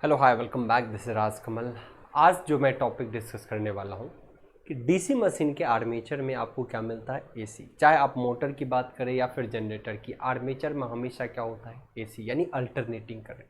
Hello hi welcome back, this is Raj Kamal. आज जो मैं टॉपिक डिस्कस करने वाला हूँ कि डीसी मशीन के आर्मेचर में आपको क्या मिलता है, एसी। चाहे आप मोटर की बात करें या फिर जनरेटर की, आर्मेचर में हमेशा क्या होता है, एसी, यानी अल्टरनेटिंग करंट।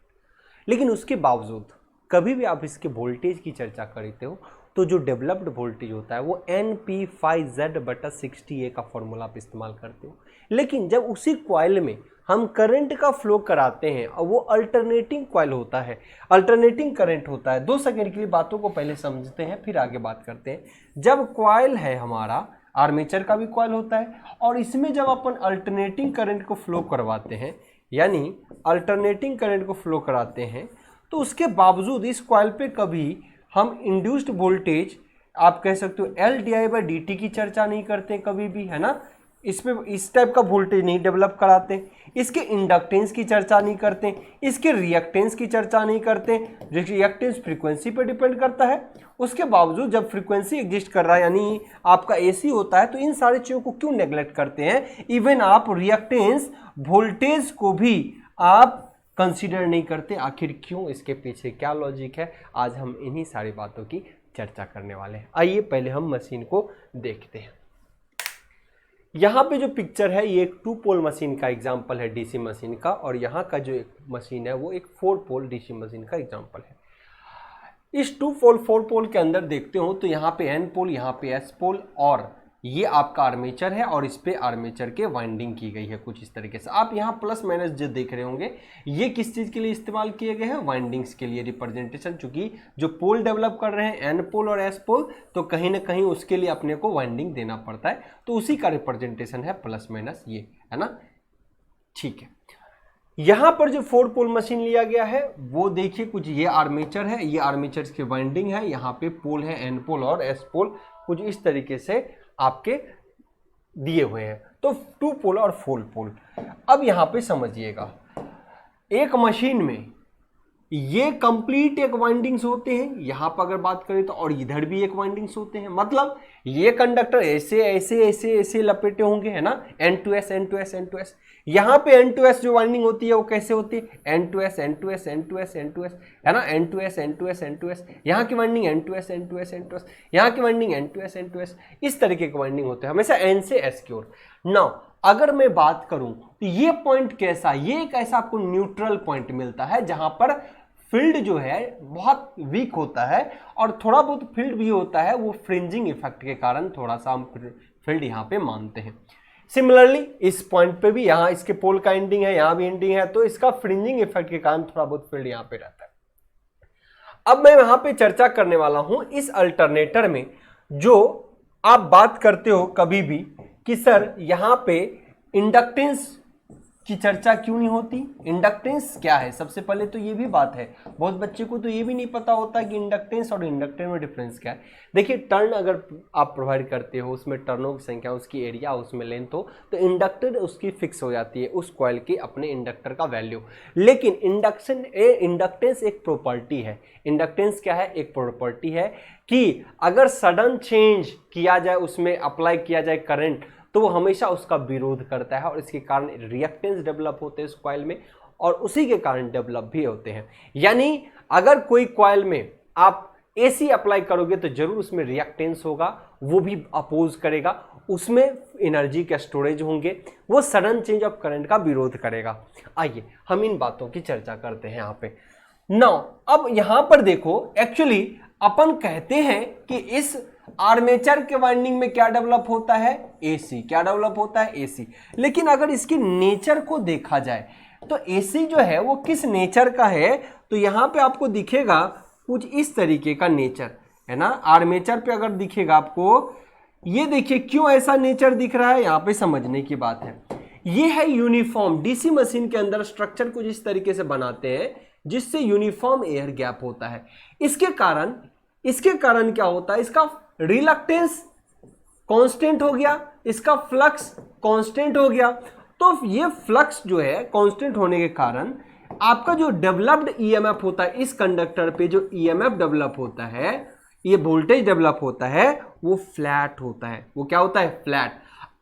लेकिन उसके बावजूद कभी भी आप इसके वोल्टेज की चर्चा करते हो तो जो डेवलप्ड वोल्टेज होता है वो NP5Z/60A का फॉर्मूला आप इस्तेमाल करते हो। लेकिन जब उसी कॉइल में हम करंट का फ्लो कराते हैं और वो अल्टरनेटिंग कॉइल होता है, अल्टरनेटिंग करंट होता है। 2 सेकंड के लिए बातों को पहले समझते हैं फिर आगे बात करते हैं। जब कॉइल है हमारा, आर्मेचर का भी कॉइल होता है, और इसमें जब अपन अल्टरनेटिंग करंट को फ्लो करवाते हैं, यानी अल्टरनेटिंग करंट को फ्लो कराते हैं, तो उसके बावजूद इस कॉइल पे कभी हम इंड्यूस्ड वोल्टेज, आप कह सकते हो LdI/dt की चर्चा नहीं करते कभी भी, है ना। इसमें इस टाइप का वोल्टेज नहीं डेवलप कराते, इसके इंडक्टेंस की चर्चा नहीं करते, इसके रिएक्टेंस की चर्चा नहीं करते। रिएक्टेंस फ्रीक्वेंसी पर डिपेंड करता है। उसके बावजूद जब फ्रीक्वेंसी एग्जिस्ट कर रहा है, यानी आपका एसी होता है, तो इन सारी चीज़ों को क्यों नेग्लेक्ट करते हैं। इवन आप रिएक्टेंस वोल्टेज को भी आप कंसीडर नहीं करते। आखिर क्यों, इसके पीछे क्या लॉजिक है, आज हम इन्हीं सारी बातों की चर्चा करने वाले हैं। आइए पहले हम मशीन को देखते हैं। यहाँ पे जो पिक्चर है ये एक 2 पोल मशीन का एग्जांपल है, डीसी मशीन का, और यहाँ का जो एक मशीन है वो एक 4 पोल डीसी मशीन का एग्जांपल है। इस 2 पोल 4 पोल के अंदर देखते हो तो यहाँ पे N पोल, यहाँ पे S पोल, और ये आपका आर्मेचर है, और इस पे आर्मेचर के वाइंडिंग की गई है कुछ इस तरीके से। आप यहाँ प्लस माइनस जो देख रहे होंगे, ये किस चीज़ के लिए इस्तेमाल किए गए हैं, वाइंडिंग्स के लिए रिप्रेजेंटेशन। चूंकि जो पोल डेवलप कर रहे हैं N पोल और S पोल, तो कहीं ना कहीं उसके लिए अपने को वाइंडिंग देना पड़ता है, तो उसी का रिप्रेजेंटेशन है प्लस माइनस ये, है ना। ठीक है, यहां पर जो 4 पोल मशीन लिया गया है वो देखिए, कुछ ये आर्मेचर है, ये आर्मेचर की वाइंडिंग है, यहाँ पे पोल है N पोल और S पोल, कुछ इस तरीके से आपके दिए हुए हैं। तो 2 पोल और 4 पोल। अब यहां पे समझिएगा, एक मशीन में ये कंप्लीट एक वाइंडिंग्स होते हैं, यहां पर अगर बात करें तो, और इधर भी एक वाइंडिंग्स होते हैं। मतलब ये कंडक्टर ऐसे ऐसे ऐसे ऐसे लपेटे होंगे, है ना, N2S N2S N2S। यहां पे N2S जो वाइंडिंग होती है वो कैसे होती है, N2S N2S N2S N2S, है ना, N2S N2S N2S। यहाँ की वाइंडिंग N2S N2S N2S, यहाँ की वाइंडिंग N2S N2S। इस तरीके के वाइंडिंग होते हैं हमेशा N से S की ओर। नाउ अगर मैं बात करूं तो ये पॉइंट कैसा, ये एक ऐसा आपको न्यूट्रल पॉइंट मिलता है जहां पर फील्ड जो है बहुत वीक होता है, और थोड़ा बहुत फील्ड भी होता है, वो फ्रिंजिंग इफेक्ट के कारण थोड़ा सा हम फील्ड यहाँ पे मानते हैं। सिमिलरली इस पॉइंट पे भी, यहाँ इसके पोल का एंडिंग है, यहाँ भी एंडिंग है, तो इसका फ्रिंजिंग इफेक्ट के कारण थोड़ा बहुत फील्ड यहाँ पे रहता है। अब मैं यहाँ पे चर्चा करने वाला हूं इस अल्टरनेटर में, जो आप बात करते हो कभी भी कि सर यहाँ पे इंडक्टेंस की चर्चा क्यों नहीं होती। इंडक्टेंस क्या है, सबसे पहले तो ये भी बात है, बहुत बच्चे को तो ये भी नहीं पता होता कि इंडक्टेंस और इंडक्टर में डिफरेंस क्या है। देखिए, टर्न अगर आप प्रोवाइड करते हो, उसमें टर्नों की संख्या, उसकी एरिया, उसमें लेंथ हो, तो इंडक्टर उसकी फिक्स हो जाती है, उस कॉइल की अपने इंडक्टर का वैल्यू। लेकिन इंडक्टेंस एक प्रॉपर्टी है। इंडक्टेंस क्या है, एक प्रॉपर्टी है कि अगर सडन चेंज किया जाए, उसमें अप्लाई किया जाए करंट, तो वो हमेशा उसका विरोध करता है, और इसके कारण रिएक्टेंस डेवलप होते हैं इस कॉइल में, और उसी के कारण डेवलप भी होते हैं। यानी अगर कोई कॉइल में आप एसी अप्लाई करोगे तो जरूर उसमें रिएक्टेंस होगा, वो भी अपोज करेगा, उसमें एनर्जी के स्टोरेज होंगे, वो सडन चेंज ऑफ करंट का विरोध करेगा। आइए हम इन बातों की चर्चा करते हैं यहाँ पे। नाउ अब यहां पर देखो, एक्चुअली अपन कहते हैं कि इस आर्मेचर के वाइंडिंग में क्या डेवलप होता है, एसी। क्या डेवलप होता है, एसी। लेकिन अगर इसके नेचर को देखा जाए तो एसी जो है वो किस नेचर का है, तो यहां पे आपको दिखेगा कुछ इस तरीके का नेचर, है ना। आर्मेचर पे अगर दिखेगा आपको, ये देखिए क्यों ऐसा नेचर दिख रहा है, यहां पे समझने की बात है। ये है यूनिफॉर्म। डीसी मशीन के अंदर स्ट्रक्चर कुछ इस तरीके से बनाते हैं जिससे यूनिफॉर्म एयर गैप होता है। इसके कारण क्या होता है, इसका रिलक्टेंस कांस्टेंट हो गया, इसका फ्लक्स कांस्टेंट हो गया। तो ये फ्लक्स जो है कांस्टेंट होने के कारण आपका जो डेवलप्ड ईएमएफ होता है, इस कंडक्टर पे जो ईएमएफ डेवलप होता है, ये वोल्टेज डेवलप होता है, वो फ्लैट होता है। वो क्या होता है, फ्लैट।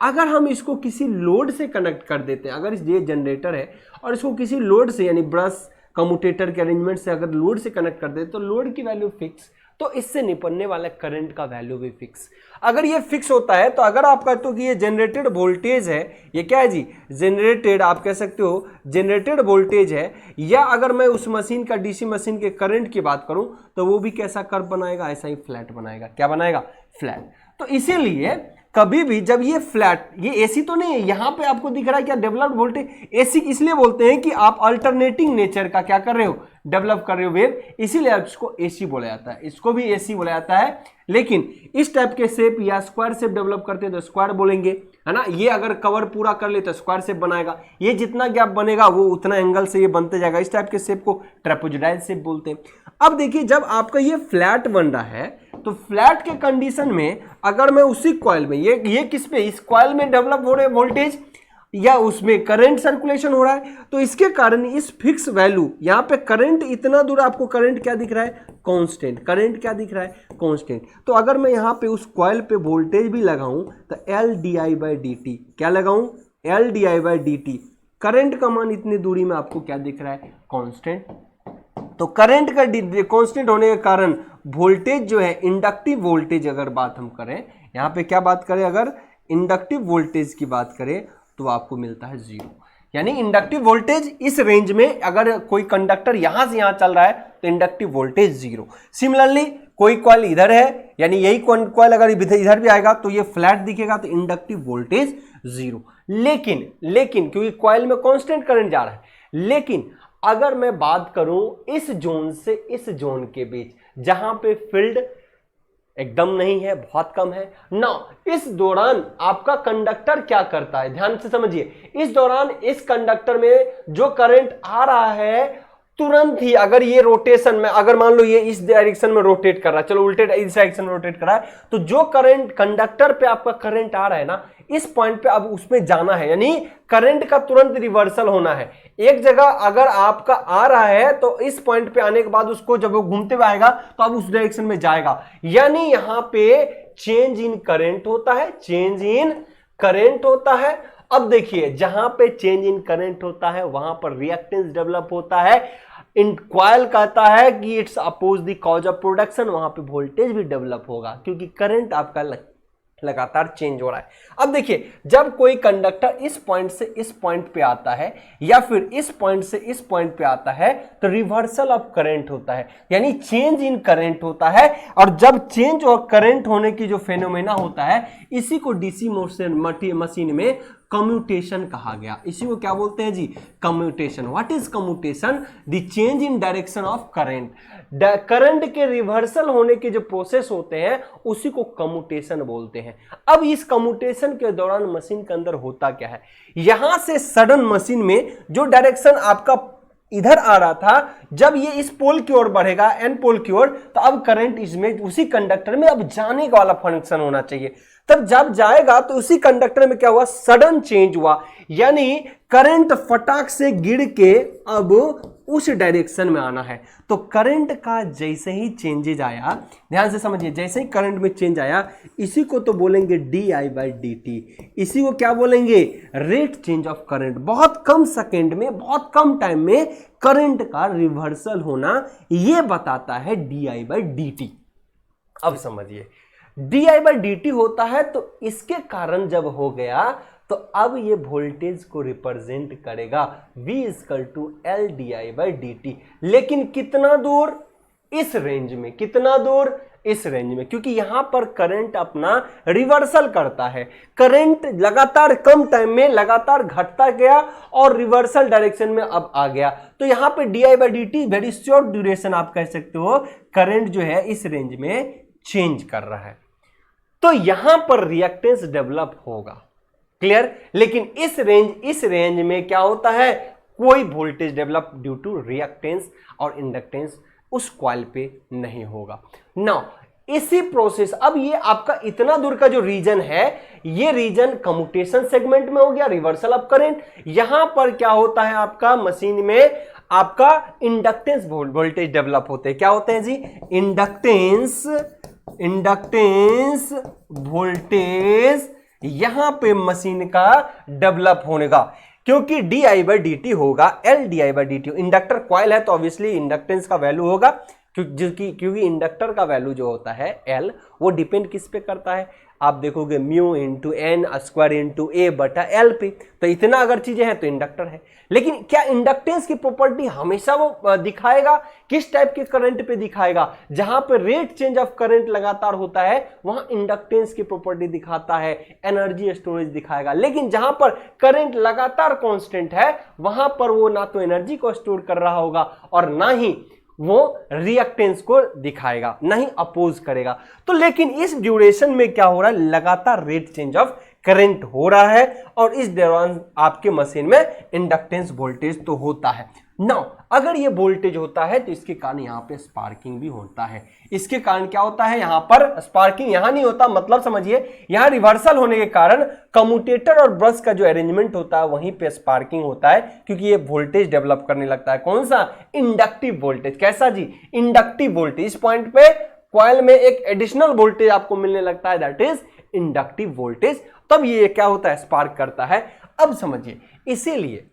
अगर हम इसको किसी लोड से कनेक्ट कर देते हैं, अगर ये जनरेटर है और इसको किसी लोड से, यानी ब्रश कम्यूटेटर के अरेंजमेंट से अगर लोड से कनेक्ट कर दे तो लोड की वैल्यू फिक्स, तो इससे निपटने वाला करंट का वैल्यू भी फिक्स। अगर ये फिक्स होता है तो अगर आप कहते हो कि ये जनरेटेड वोल्टेज है, ये क्या है जी, जनरेटेड, आप कह सकते हो जनरेटेड वोल्टेज है, या अगर मैं उस मशीन का डीसी मशीन के करंट की बात करूं तो वो भी कैसा कर्व बनाएगा, ऐसा ही फ्लैट बनाएगा। क्या बनाएगा, फ्लैट। तो इसीलिए कभी भी जब ये फ्लैट, ये एसी तो नहीं है, यहां पे आपको दिख रहा है क्या, डेवलप्ड वोल्टेज। एसी इसलिए बोलते हैं कि आप अल्टरनेटिंग नेचर का क्या कर रहे हो, डेवलप कर रहे हो वेव, इसीलिए इसको एसी बोला जाता है, इसको भी एसी बोला जाता है। लेकिन इस टाइप के शेप या स्क्वायर शेप डेवलप करते हैं तो स्क्वायर बोलेंगे, है ना। ये अगर कवर पूरा कर ले तो स्क्वायर शेप बनाएगा, ये जितना गैप बनेगा वो उतना एंगल से ये बनते जाएगा। इस टाइप के शेप को ट्रेपेजोइडल शेप बोलते हैं। अब देखिए जब आपका ये फ्लैट बन रहा है तो फ्लैट के कंडीशन में अगर मैं उसी कॉइल में, ये किस पे, इस कॉइल में डेवलप हो रहे वोल्टेज या उसमें करंट सर्कुलेशन हो रहा है, तो इसके कारण इस फिक्स वैल्यू, यहां पे करंट इतना दूर आपको करंट क्या दिख रहा है, कांस्टेंट। करंट क्या दिख रहा है, कांस्टेंट। तो अगर मैं यहां पे उस कॉइल पे वोल्टेज भी लगाऊं तो L D I by D T, क्या लगाऊं, L D I by D T. Current का मान इतनी दूरी में आपको क्या दिख रहा है, कांस्टेंट। तो करंट का कांस्टेंट होने के कारण वोल्टेज जो है, इंडक्टिव वोल्टेज अगर बात हम करें, यहां पे क्या बात करें, अगर इंडक्टिव वोल्टेज की बात करें तो आपको मिलता है 0। यानी इंडक्टिव वोल्टेज इस रेंज में, अगर कोई कंडक्टर यहां से यहां चल रहा है तो इंडक्टिव वोल्टेज 0। सिमिलरली कोई कॉइल इधर है, यानी यही कॉइल अगर इधर भी आएगा तो ये फ्लैट दिखेगा, तो इंडक्टिव वोल्टेज 0। लेकिन क्योंकि कॉइल में कांस्टेंट करंट जा रहा है, लेकिन अगर मैं बात करूं इस जोन से इस जोन के बीच, जहां पे फील्ड एकदम नहीं है, बहुत कम है ना, इस दौरान आपका कंडक्टर क्या करता है, ध्यान से समझिए। इस दौरान इस कंडक्टर में जो करंट आ रहा है तुरंत ही, अगर ये रोटेशन में, अगर मान लो ये इस डायरेक्शन में रोटेट कर रहा है, चलो उल्टे इस डायरेक्शन में रोटेट कर रहा है, तो जो करंट कंडक्टर पे आपका करंट आ रहा है ना, इस पॉइंट पे अब उसमें जाना है, यानी करंट का तुरंत रिवर्सल होना है। एक जगह अगर आपका आ रहा है तो इस पॉइंट पे आने के बाद उसको जब वो घूमते हुए आएगा तो अब उस डायरेक्शन में जाएगा, यानी यहां पे चेंज इन करंट होता है, चेंज इन करंट होता है। अब देखिए जहां पे चेंज इन करंट होता है वहां पर रिएक्टेंस डेवलप होता है। इन कॉइल कहता है कि it's oppose the cause of production, वहां पे वोल्टेज भी डेवलप होगा क्योंकि करंट आपका लगातार चेंज हो रहा है। अब देखिए जब कोई कंडक्टर इस पॉइंट से इस पॉइंट पे आता है या फिर इस पॉइंट से इस पॉइंट पे आता है तो रिवर्सल ऑफ करंट होता है, यानी चेंज इन करंट होता है। और जब चेंज और करंट होने की जो फेनोमेना होता है, इसी को डीसी मशीन में कम्यूटेशन कहा गया। इसी को क्या बोलते हैं जी, commutation. What is commutation, the change in direction of current. Current के रिवर्सल होने के जो प्रोसेस होते हैं उसी को कम्यूटेशन बोलते हैं। अब इस कम्यूटेशन के दौरान मशीन के अंदर होता क्या है, यहां से सडन मशीन में जो डायरेक्शन आपका इधर आ रहा था, जब ये इस पोल की ओर बढ़ेगा, एन पोल की ओर, तो अब करंट इसमें उसी कंडक्टर में अब जाने का वाला फंक्शन होना चाहिए। तब जब जाएगा तो उसी कंडक्टर में क्या हुआ, सडन चेंज हुआ, यानी करंट फटाक से गिर के अब उस डायरेक्शन में आना है। तो करंट का जैसे ही चेंजेज आया, ध्यान से समझिए, जैसे ही करंट में चेंज आया, इसी को तो बोलेंगे D I by D T. इसी को क्या बोलेंगे, रेट चेंज ऑफ करंट। बहुत कम सेकेंड में, बहुत कम टाइम में करंट का रिवर्सल होना, यह बताता है D I by D T. अब समझिए D I by D T होता है, तो इसके कारण जब हो गया तो अब ये वोल्टेज को रिप्रेजेंट करेगा V equal to L D I by D T. लेकिन कितना दूर, इस रेंज में। कितना दूर, इस रेंज में, क्योंकि यहां पर करंट अपना रिवर्सल करता है। करंट लगातार कम टाइम में लगातार घटता गया और रिवर्सल डायरेक्शन में अब आ गया। तो यहां पे D I by D T very short duration आप कह सकते हो, करंट जो है इस रेंज में चेंज कर रहा है, तो यहां पर रिएक्टेंस डेवलप होगा। क्लियर। लेकिन इस रेंज में क्या होता है, कोई voltage develop due to reactance और इंडक्टेंस उस कॉइल पे नहीं होगा। नाउ इसी प्रोसेस, अब ये आपका इतना दूर का जो रीजन है, ये रीजन कम्यूटेशन सेगमेंट में हो गया, रिवर्सल ऑफ करंट। यहां पर क्या होता है, आपका मशीन में आपका इंडक्टेंस वोल्टेज डेवलप होते हैं। क्या होते हैं जी, इंडक्टेंस वोल्टेज यहां पे मशीन का डेवलप होने का। क्योंकि di/dt होगा L/dt। इंडक्टर कॉइल है तो ऑब्वियसली इंडक्टेंस का वैल्यू होगा, क्योंकि इंडक्टर का वैल्यू जो होता है L, वो डिपेंड किस पे करता है, आप देखोगे mu into n square into a बटा एल पे। तो इतना अगर चीजें हैं तो इंडक्टर है। लेकिन क्या इंडक्टेंस की प्रॉपर्टी हमेशा वो दिखाएगा? किस टाइप के करंट पे दिखाएगा? जहां पर रेट चेंज ऑफ करंट लगातार होता है वहां इंडक्टेंस की प्रॉपर्टी दिखाता है, एनर्जी स्टोरेज दिखाएगा। लेकिन जहां पर करंट लगातार कांस्टेंट है वहां पर वो ना तो एनर्जी को स्टोर कर रहा होगा और ना ही वो रिएक्टेंस को दिखाएगा, नहीं अपोज करेगा। तो लेकिन इस ड्यूरेशन में क्या हो रहा है, लगातार रेट चेंज ऑफ करंट हो रहा है और इस दौरान आपके मशीन में इंडक्टेंस वोल्टेज तो होता है। नाउ अगर ये वोल्टेज होता है तो इसके कारण यहाँ पे स्पार्किंग भी होता है। इसके कारण क्या होता है, यहाँ पर स्पार्किंग यहाँ नहीं होता, मतलब समझिए यहाँ रिवर्सल होने के कारण कम्यूटेटर और ब्रश का जो अरेंजमेंट होता है वहीं पे स्पार्किंग होता है, क्योंकि ये वोल्टेज डेवलप करने लगता है। कौन सा? Inductive voltage. कैसा जी? Inductive voltage. इस पॉइंट पे कॉइल में एक एडिशनल वोल्टेज आपको मिलने लगता है, दैट इज इंडक्टिव वोल्टेज। तब ये क्या होता है, स्पार्क करता है। अब समझिए, इसीलिए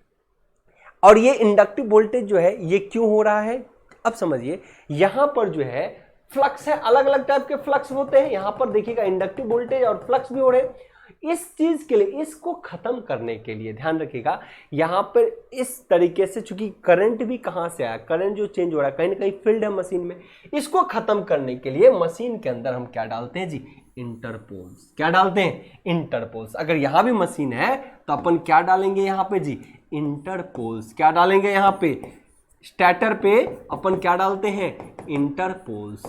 और ये इंडक्टिव वोल्टेज जो है ये क्यों हो रहा है, अब समझिए। यहां पर जो है फ्लक्स है, अलग अलग टाइप के फ्लक्स होते हैं। यहां पर देखिएगा इंडक्टिव वोल्टेज और फ्लक्स भी हो रहे हैं। इस चीज के लिए, इसको खत्म करने के लिए ध्यान रखिएगा, यहां पर इस तरीके से, चूंकि करंट भी कहां से आया, करंट जो चेंज हो रहा है कहीं ना कहीं फील्ड है मशीन में, इसको खत्म करने के लिए मशीन के अंदर हम क्या डालते हैं जी, इंटरपोल्स। क्या डालते हैं? इंटरपोल्स। अगर यहां भी मशीन है तो अपन क्या डालेंगे यहाँ पे जी, इंटरपोल्स। क्या डालेंगे यहाँ पे, स्टेटर पे अपन क्या डालते हैं, इंटरपोल्स।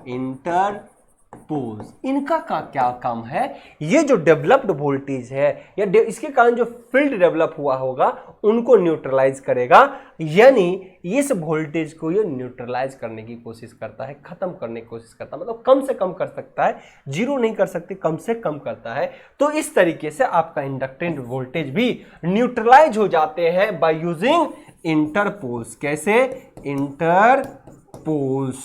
इंटरपोल्स, इनका क्या काम है, ये जो डेवलप्ड वोल्टेज है या इसके कारण जो फील्ड डेवलप हुआ होगा उनको न्यूट्रलाइज करेगा, यानी इस वोल्टेज को ये न्यूट्रलाइज करने की कोशिश करता है, खत्म करने की कोशिश करता है, मतलब कम से कम कर सकता है, जीरो नहीं कर सकते, कम से कम करता है। तो इस तरीके से आपका इंडक्टेंस वोल्टेज भी न्यूट्रलाइज हो जाते हैं बाय यूजिंग इंटरपोल्स। कैसे? इंटरपोल्स।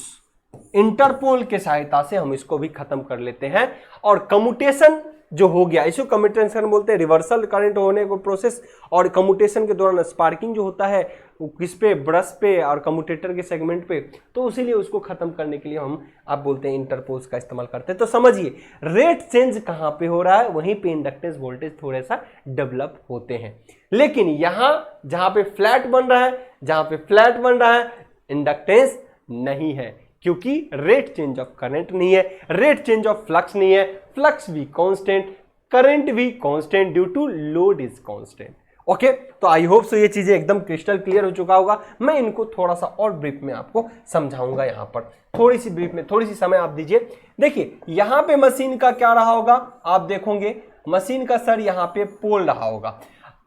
इंटरपोल के सहायता से हम इसको भी खत्म कर लेते हैं। और कम्यूटेशन जो हो गया, इसको कम्यूटेशन बोलते हैं, रिवर्सल करंट होने को प्रोसेस। और कम्यूटेशन के दौरान स्पार्किंग जो होता है वो किस पे, ब्रश पे और कम्यूटेटर के सेगमेंट पे, तो इसीलिए उसको खत्म करने के लिए हम आप बोलते हैं इंटरपोल्स का इस्तेमाल करते हैं। तो समझिए रेट चेंज कहां पे हो रहा है, वहीं पे इंडक्टेंस वोल्टेज थोड़ा सा डेवलप होते हैं। लेकिन यहां जहां पे फ्लैट बन रहा है, जहां पे फ्लैट बन रहा है, इंडक्टेंस नहीं है, क्योंकि रेट चेंज ऑफ करंट नहीं है, रेट चेंज ऑफ फ्लक्स नहीं है, फ्लक्स भी कांस्टेंट, करंट भी constant due to load is constant. Okay, तो आई होप सो ये चीजें एकदम क्रिस्टल क्लियर हो चुका होगा। मैं इनको थोड़ा सा और ब्रीफ में आपको समझाऊंगा। यहां पर थोड़ी सी ब्रीफ में, थोड़ी सी समय आप दीजिए। देखिए यहां पे मशीन का क्या रहा होगा, आप देखोगे मशीन का सर यहां पे पोल रहा होगा।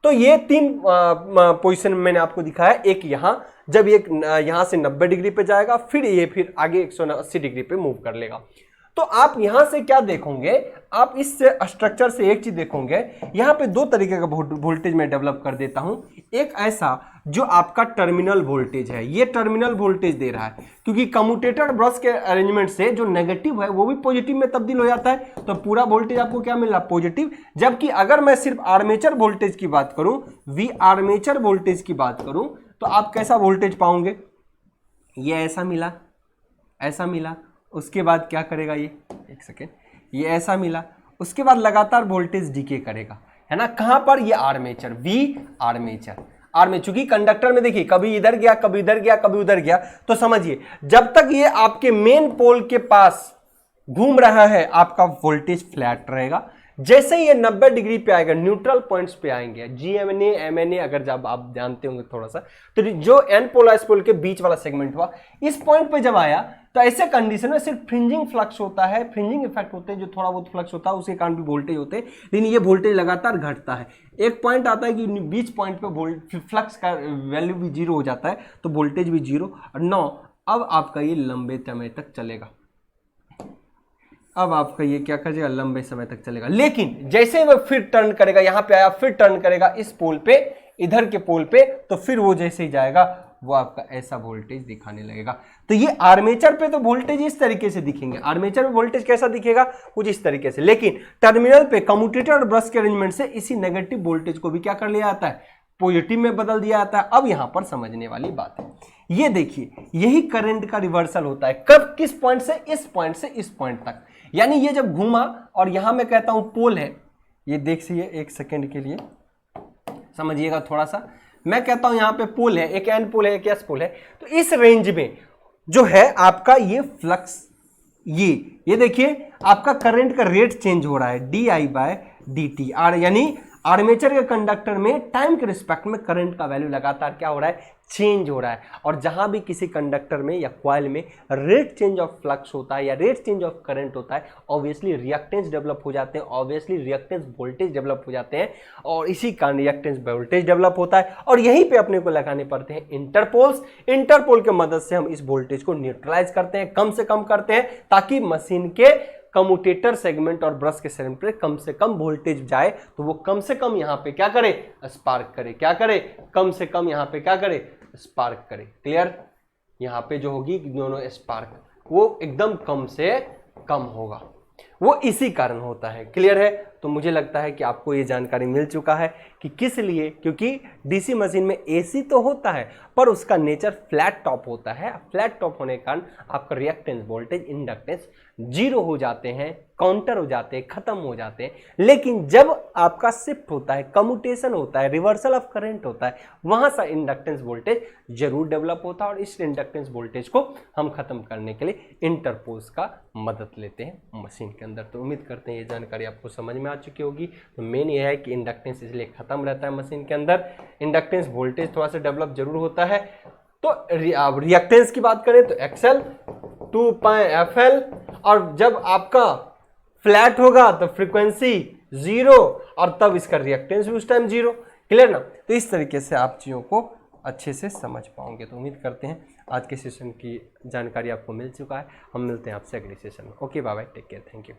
तो ये तीन पोजीशन मैंने आपको दिखाया, एक यहां, जब ये यहां से 90 डिग्री पे जाएगा, फिर ये फिर आगे 180 डिग्री पे मूव कर लेगा। तो आप यहां से क्या देखोगे, आप इस स्ट्रक्चर से एक चीज देखोगे, यहां पे दो तरीके का वोल्टेज मैं डेवलप कर देता हूं। एक ऐसा जो आपका टर्मिनल वोल्टेज है, ये टर्मिनल वोल्टेज दे रहा है, क्योंकि कम्यूटेटर ब्रश के अरेंजमेंट से जो नेगेटिव है वो भी पॉजिटिव में तब्दील हो जाता है, तो पूरा वोल्टेज आपको क्या मिल रहा है, पॉजिटिव। जबकि अगर मैं सिर्फ आर्मेचर वोल्टेज की बात करूं, वी आर्मेचर वोल्टेज की बात करूं, तो आप कैसा वोल्टेज पाओगे, ये ऐसा मिला, ऐसा मिला, उसके बाद क्या करेगा, ये एक सेकेंड, ये ऐसा मिला, उसके बाद लगातार वोल्टेज डीके करेगा, है ना। कहां पर, ये आर्मेचर, वी आर्मेचर। चूंकि कंडक्टर में देखिए कभी इधर गया, कभी इधर गया, कभी उधर गया, तो समझिए जब तक ये आपके मेन पोल के पास घूम रहा है आपका वोल्टेज फ्लैट रहेगा। जैसे ही ये 90 डिग्री पे आएगा, न्यूट्रल पॉइंट्स पे आएंगे, GMNA MNA अगर जब आप जानते होंगे थोड़ा सा, तो जो एन पोल एस पोल के बीच वाला सेगमेंट हुआ, इस पॉइंट पे जब आया तो ऐसे कंडीशन में सिर्फ फ्रिंजिंग फ्लक्स होता है, फ्रिंजिंग इफेक्ट होते हैं, जो थोड़ा बहुत फ्लक्स होता है उसके कारण भी वोल्टेज होते हैं, लेकिन ये वोल्टेज लगातार घटता है। एक पॉइंट आता है कि बीच पॉइंट पे फ्लक्स का वैल्यू भी जीरो हो जाता है, तो वोल्टेज भी जीरो। और 9 अब आपका ये लंबे समय तक चलेगा, अब आपका ये क्या करेगा, लंबे समय तक चलेगा। लेकिन जैसे वो फिर टर्न करेगा, यहां पे आया, फिर टर्न करेगा इस पोल पे, इधर के पोल पे, तो फिर वो जैसे ही जाएगा वो आपका ऐसा वोल्टेज दिखाने लगेगा। तो ये आर्मेचर पे तो वोल्टेज इस तरीके से दिखेंगे, आर्मेचर में वोल्टेज कैसा दिखेगा, कुछ इस तरीके से। लेकिन टर्मिनल पे कम्यूटेटर और ब्रश के अरेंजमेंट से इसी नेगेटिव वोल्टेज को भी क्या कर लिया जाता है, पॉजिटिव में बदल दिया जाता है। अब यहां पर समझने वाली बात है, ये देखिए यही करंट का रिवर्सल होता है। कब? किस पॉइंट से? इस पॉइंट से इस पॉइंट तक। यानी ये जब घूमा और यहां मैं कहता हूं पोल है, ये देखिए एक सेकेंड के लिए समझिएगा थोड़ा सा, मैं कहता हूं यहां पे पोल है, एक एन पोल है, एक एस पोल है, तो इस रेंज में जो है आपका ये फ्लक्स, ये देखिए आपका करंट का रेट चेंज हो रहा है di/dt। यानी आर्मेचर के कंडक्टर में टाइम के रिस्पेक्ट में करंट का वैल्यू लगातार क्या हो रहा है? चेंज हो रहा है। और जहां भी किसी कंडक्टर में या कॉइल में रेट चेंज ऑफ फ्लक्स होता है या रेट चेंज ऑफ करंट होता है, ऑब्वियसली रिएक्टेंस डेवलप हो जाते हैं, ऑब्वियसली रिएक्टेंस वोल्टेज डेवलप हो जाते हैं, और इसी कारण रिएक्टेंस वोल्टेज डेवलप होता है। और यहीं पे अपने को लगाने पड़ते हैं इंटरपोल्स। इंटरपोल के मदद से हम इस वोल्टेज को न्यूट्रलाइज करते हैं, कम से कम करते हैं, ताकि मशीन के कम्यूटेटर सेगमेंट और ब्रश के सेगमेंट पे कम से कम वोल्टेज जाए, तो वो कम से कम यहाँ पे क्या करे? स्पार्क करे। क्या करे? कम से कम यहाँ पे क्या करे? स्पार्क करे। क्लियर? यहाँ पे जो होगी दोनों स्पार्क, वो एकदम कम से कम होगा, वो इसी कारण होता है। क्लियर है? तो मुझे लगता है कि आपको ये जानकारी मिल चुका है कि किस लिए, क्योंकि डीसी मशीन में एसी तो होता है पर उसका नेचर फ्लैट टॉप होता है। फ्लैट टॉप होने के कारण आपका रिएक्टेंस वोल्टेज इंडक्टेंस जीरो हो जाते हैं, काउंटर हो जाते हैं, खत्म हो जाते हैं। लेकिन जब आपका शिफ्ट होता है, कम्यूटेशन होता है, रिवर्सल ऑफ करंट होता है, वहां से इंडक्टेंस वोल्टेज जरूर डेवलप होता है। और इस इंडक्टेंस वोल्टेज को हम खत्म करने के लिए इंटरपोज का मदद लेते हैं मशीन के अंदर। तो उम्मीद करते हैं ये जानकारी आपको समझ में आ चुकी होगी। तो मेन ये है कि इंडक्टेंस इसलिए खत्म रहता है मशीन के अंदर, इंडक्टेंस वोल्टेज थोड़ा सा डेवलप जरूर होता है। तो रिएक्टेंस की बात करें तो एक्सएल 2πfl, और जब आपका फ्लैट होगा तो फ्रीक्वेंसी 0, और तब इसका रिएक्टेंस भी उस टाइम 0। क्लियर ना? तो इस तरीके से आप चीज़ों को अच्छे से समझ पाओगे। तो उम्मीद करते हैं आज के सेशन की जानकारी आपको मिल चुका है। हम मिलते हैं आपसे अगले सेशन में। Okay, bye bye, take care, thank you.